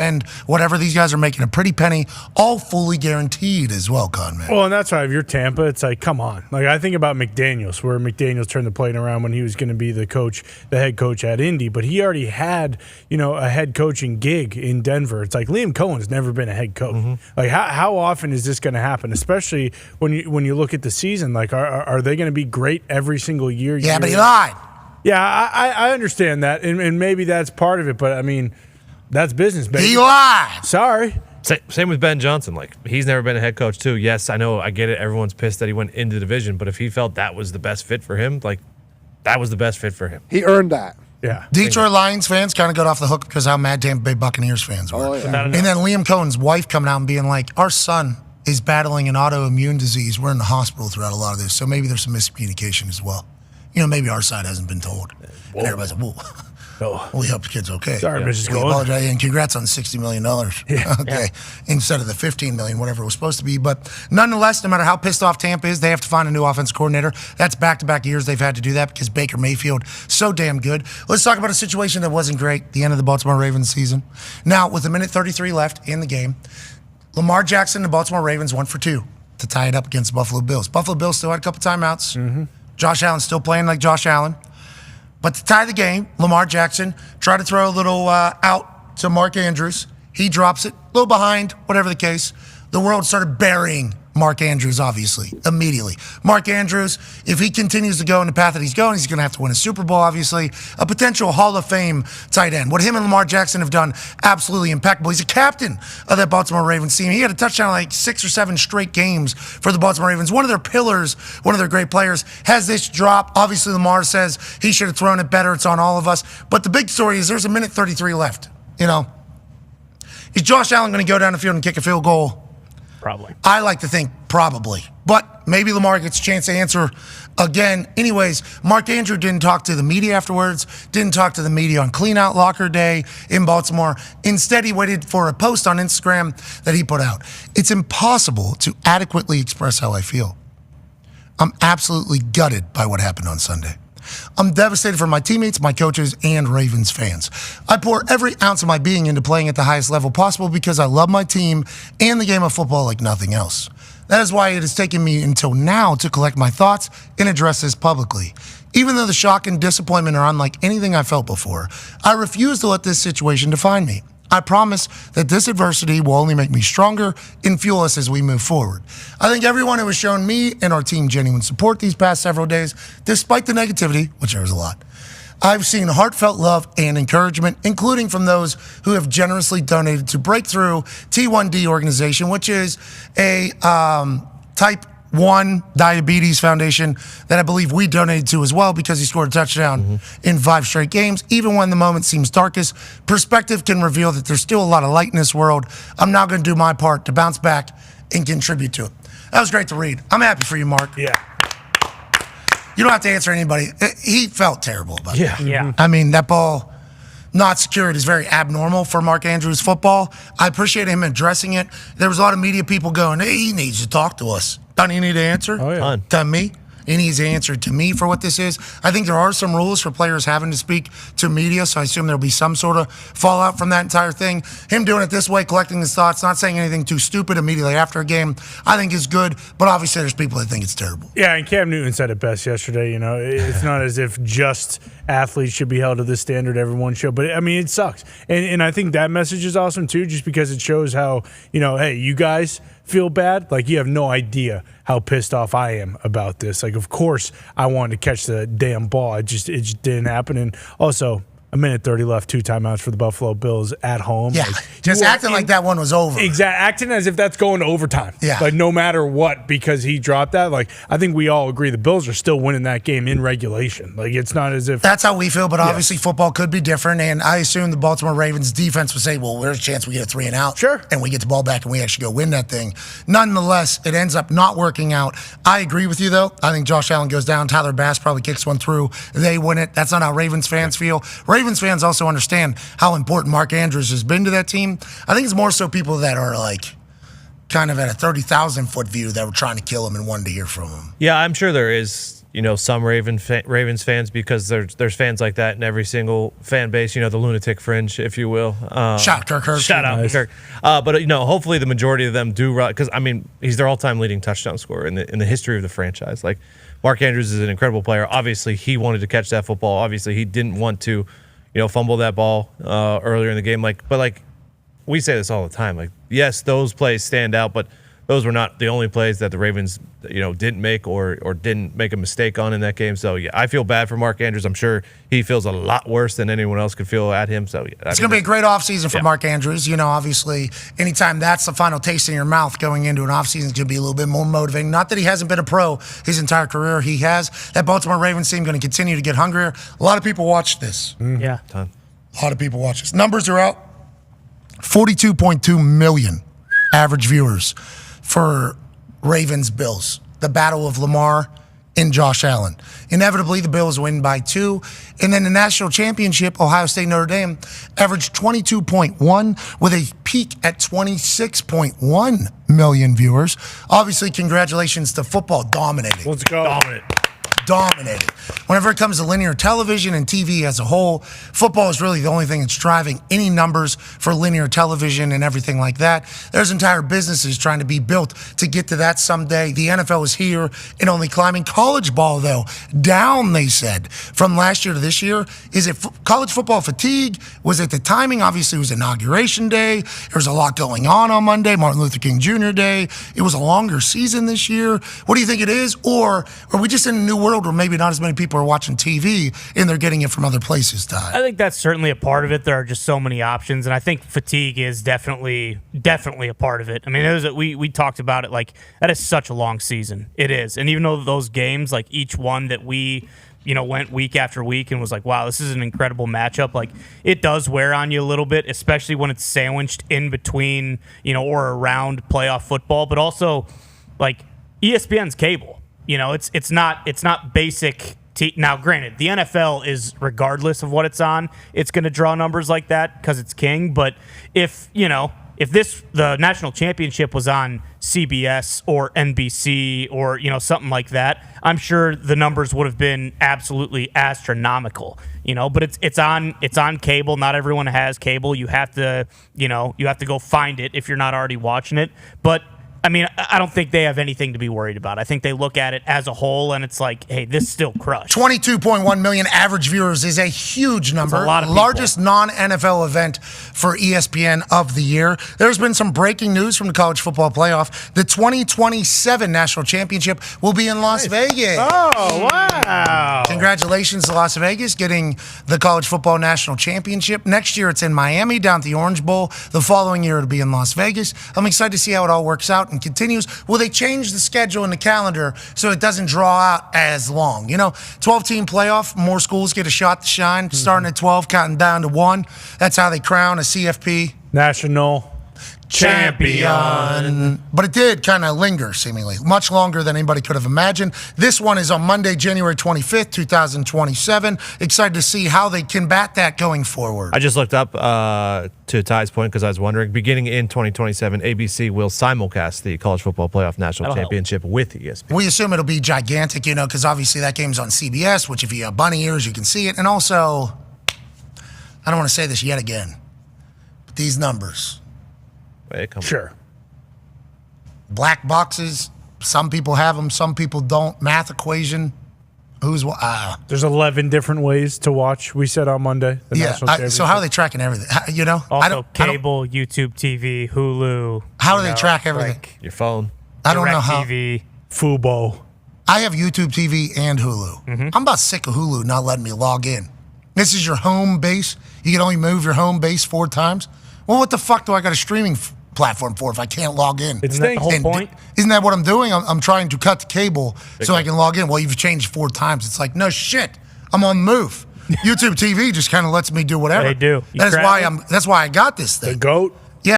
And whatever these guys are making a pretty penny, all fully guaranteed as well, Conman. Well, and that's why if you're Tampa, it's like, come on. Like, I think about McDaniels, where McDaniels turned the plane around when he was going to be the head coach at Indy, but he already had, a head coaching gig in Denver. It's like Liam Cohen's never been a head coach. Like, how often is this going to happen? Especially when you look at the season, like, are they going to be great every single year? Yeah, but he lied. Yeah, I understand that, and maybe that's part of it, but I mean, that's business, baby. He lied. Sorry. Same with Ben Johnson. Like, he's never been a head coach, too. Yes, I know, I get it. Everyone's pissed that he went into the division, but if he felt that was the best fit for him, like, that was the best fit for him. He earned that. Yeah. Detroit Lions fans kind of got off the hook because how mad Tampa Bay Buccaneers fans were. Oh, yeah. And then Liam Cohen's wife coming out and being like, our son is battling an autoimmune disease. We're in the hospital throughout a lot of this, so maybe there's some miscommunication as well. Maybe our side hasn't been told. And everybody's like, whoa. Oh. We hope the kid's okay. Sorry, Mrs. We Cohen. apologize, and congrats on $60 million. Okay, instead of the $15 million, whatever it was supposed to be. But nonetheless, no matter how pissed off Tampa is, they have to find a new offensive coordinator. That's back-to-back years they've had to do that because Baker Mayfield, so damn good. Let's talk about a situation that wasn't great, the end of the Baltimore Ravens season. Now, with 1:33 left in the game, Lamar Jackson and the Baltimore Ravens went for 2 to tie it up against the Buffalo Bills. Buffalo Bills still had a couple timeouts. Mm-hmm. Josh Allen still playing like Josh Allen. But to tie the game, Lamar Jackson tried to throw a little out to Mark Andrews. He drops it, a little behind, whatever the case. The world started burying Mark Andrews, obviously, immediately. Mark Andrews, if he continues to go in the path that he's going, he's going to have to win a Super Bowl, obviously. A potential Hall of Fame tight end. What him and Lamar Jackson have done, absolutely impeccable. He's a captain of that Baltimore Ravens team. He had a touchdown like 6 or 7 straight games for the Baltimore Ravens. One of their pillars, one of their great players, has this drop. Obviously, Lamar says he should have thrown it better. It's on all of us. But the big story is there's 1:33 left. Is Josh Allen going to go down the field and kick a field goal? Probably. I like to think probably. But maybe Lamar gets a chance to answer again. Anyways, Mark Andrews didn't talk to the media afterwards, didn't talk to the media on Clean Out Locker Day in Baltimore. Instead, he waited for a post on Instagram that he put out. It's impossible to adequately express how I feel. I'm absolutely gutted by what happened on Sunday. I'm devastated for my teammates, my coaches, and Ravens fans. I pour every ounce of my being into playing at the highest level possible because I love my team and the game of football like nothing else. That is why it has taken me until now to collect my thoughts and address this publicly. Even though the shock and disappointment are unlike anything I felt before, I refuse to let this situation define me. I promise that this adversity will only make me stronger and fuel us as we move forward. I think everyone who has shown me and our team genuine support these past several days, despite the negativity, which there was a lot, I've seen heartfelt love and encouragement, including from those who have generously donated to Breakthrough T1D organization, which is a type 1 diabetes foundation that I believe we donated to as well because he scored a touchdown in 5 straight games. Even when the moment seems darkest, perspective can reveal that there's still a lot of light in this world. I'm now going to do my part to bounce back and contribute to it. That was great to read. I'm happy for you, Mark. Yeah. You don't have to answer anybody. He felt terrible about it. Yeah. I mean, that ball not secured is very abnormal for Mark Andrews football. I appreciate him addressing it. There was a lot of media people going, hey, he needs to talk to us. Doesn't he need to answer? Oh, yeah. To me. He needs to answer to me for what this is. I think there are some rules for players having to speak to media, so I assume there'll be some sort of fallout from that entire thing. Him doing it this way, collecting his thoughts, not saying anything too stupid immediately after a game, I think is good, but obviously there's people that think it's terrible. Yeah, and Cam Newton said it best yesterday. It's not as if just athletes should be held to this standard, everyone should. But, I mean, it sucks. And I think that message is awesome, too, just because it shows how, hey, you guys feel bad. Like, you have no idea how pissed off I am about this. Like, of course I wanted to catch the damn ball. It just didn't happen. And also, 1:30 left, 2 timeouts for the Buffalo Bills at home. Yeah, just acting like that one was over. Exactly, acting as if that's going to overtime. Yeah. Like, no matter what, because he dropped that. Like, I think we all agree the Bills are still winning that game in regulation. Like, it's not as if... That's how we feel, but obviously football could be different, and I assume the Baltimore Ravens defense would say, well, there's a chance we get a 3 and out. Sure. And we get the ball back and we actually go win that thing. Nonetheless, it ends up not working out. I agree with you, though. I think Josh Allen goes down. Tyler Bass probably kicks one through. They win it. That's not how Ravens fans feel. Ravens fans also understand how important Mark Andrews has been to that team. I think it's more so people that are like kind of at a 30,000-foot view that were trying to kill him and wanted to hear from him. Yeah, I'm sure there is some Ravens fans, because there's fans like that in every single fan base. The lunatic fringe, if you will. Shout out Kirk Herbstreit. Shout out Kirk. But hopefully the majority of them do, because he's their all-time leading touchdown scorer in the history of the franchise. Like, Mark Andrews is an incredible player. Obviously, he wanted to catch that football. Obviously, he didn't want to, fumble that ball earlier in the game. But we say this all the time. Like, yes, those plays stand out, but those were not the only plays that the Ravens, didn't make or didn't make a mistake on in that game. So, yeah, I feel bad for Mark Andrews. I'm sure he feels a lot worse than anyone else could feel at him. So, yeah, it's going to be a great offseason for Mark Andrews. Obviously, anytime that's the final taste in your mouth going into an offseason, it's going to be a little bit more motivating. Not that he hasn't been a pro his entire career. He has. That Baltimore Ravens team going to continue to get hungrier. A lot of people watch this. Yeah. A lot of people watch this. Numbers are out. 42.2 million average viewers for Ravens Bills. The battle of Lamar and Josh Allen. Inevitably, the Bills win by 2. And then the national championship, Ohio State Notre Dame, averaged 22.1 with a peak at 26.1 million viewers. Obviously, congratulations to football dominating. Let's go. Dominated. Whenever it comes to linear television and TV as a whole, football is really the only thing that's driving any numbers for linear television and everything like that. There's entire businesses trying to be built to get to that someday. The NFL is here and only climbing. College ball, though, down, they said, from last year to this year. Is it college football fatigue? Was it the timing? Obviously, it was Inauguration Day. There was a lot going on Monday, Martin Luther King Jr. Day. It was a longer season this year. What do you think it is? Or are we just in a new world where maybe not as many people are watching TV and they're getting it from other places, Ty? I think that's certainly a part of it. There are just so many options, and I think fatigue is definitely a part of it. I mean, we talked about it, like, that is such a long season. It is. And even though those games, like each one that we went week after week and was like, wow, this is an incredible matchup, like, it does wear on you a little bit, especially when it's sandwiched in between, or around playoff football. But also, like, ESPN's cable. It's not basic. Now, granted, the NFL is, regardless of what it's on, it's going to draw numbers like that because it's king. But if the national championship was on CBS or NBC or something like that, I'm sure the numbers would have been absolutely astronomical. But it's on cable. Not everyone has cable. You have to go find it if you're not already watching it. But I mean, I don't think they have anything to be worried about. I think they look at it as a whole, and it's like, hey, this still crushed. 22.1 million average viewers is a huge number. That's a lot of people. Largest non-NFL event for ESPN of the year. There's been some breaking news from the College Football Playoff. The 2027 National Championship will be in Las Vegas. Oh, wow. Congratulations to Las Vegas getting the College Football National Championship. Next year, it's in Miami down at the Orange Bowl. The following year, it'll be in Las Vegas. I'm excited to see how it all works out and continues. Will they change the schedule in the calendar so it doesn't draw out as long? 12-team playoff, more schools get a shot to shine, starting at 12, counting down to 1. That's how they crown a CFP National champion. But it did kind of linger, seemingly, much longer than anybody could have imagined. This one is on Monday, January 25th, 2027. Excited to see how they combat that going forward. I just looked up to Ty's point because I was wondering, beginning in 2027, ABC will simulcast the College Football Playoff National Championship with ESPN. We assume it'll be gigantic, because obviously that game's on CBS, which if you have bunny ears, you can see it. And also, I don't want to say this yet again, but these numbers. Sure. Black boxes, some people have them, some people don't. Math equation, who's what? There's 11 different ways to watch, we said on Monday. So how are they tracking everything? Also, cable, YouTube TV, Hulu. How do they track everything? Like Your phone. I don't know how. TV. Fubo. I have YouTube TV and Hulu. I'm about sick of Hulu not letting me log in. This is your home base. You can only move your home base 4 times. Well, what the fuck do I got a streaming platform for if I can't log in? It's Isn't that the whole point? Isn't that what I'm doing? I'm trying to cut the cable so I can log in. Well, you've changed 4 times. It's like, no shit. I'm on the move. YouTube TV just kind of lets me do whatever. They do. That's why I got this thing. The GOAT.